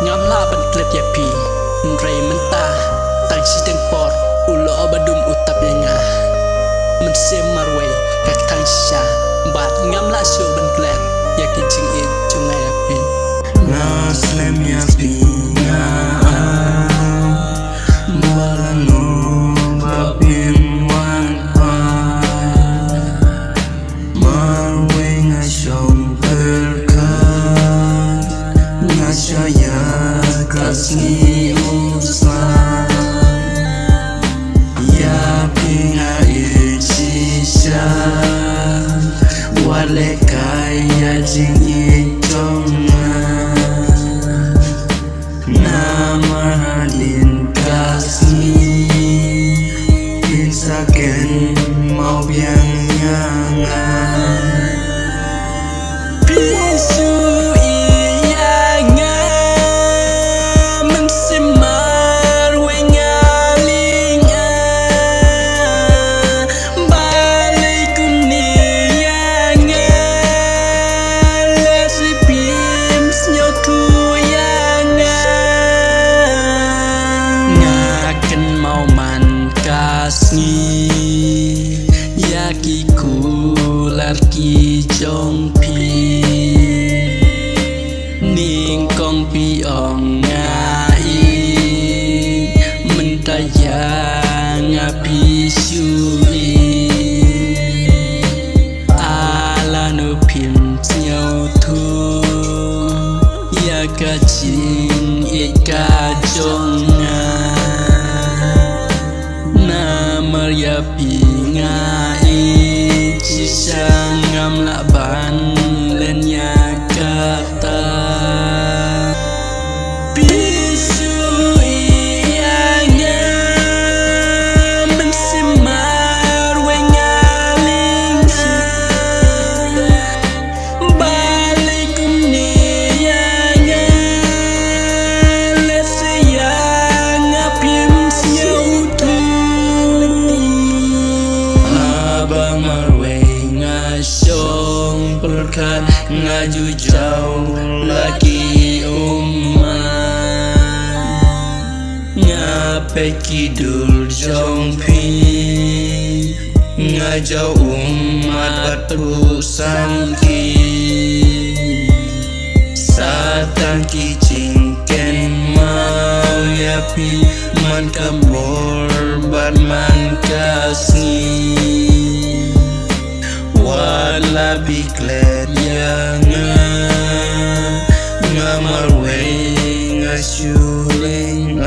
ngamla ban klet ya pi nrei mentah tang si teng por ulo abadum utap yanga men sem marway kak tang sha bat ngamla syo ban klet ya kijing in chungai ya pi na slem ya pi na balanu babim wan pa marway nga shom perkan nga shaya kasni uslan ya pinga icisha wale kaya jingi tonga nama halin kasni insaken mau biang ngangan pisu iyanga mensimar wengalinga balik kuniyanga lesi pims nyoku yanga ngaken mau man kasni yakiku larki jong pi ning kong pi ong ngai mentaya ngapi sui ala no pim nyau tu ya ka jing e ka jong na maria pi ngai sisang ngam la ban len ya kata pisu iyanga mensimar wengaling balik kuniyanga lesiyang ngapim siautu abang marwe ngasyong perkat ngaju jauh lagi ngape kidul jong pi ngajau batu sangki satang ki jingken mau ya pi man kambor ban man kasni wala biklet yanga ngamarwe ngasuling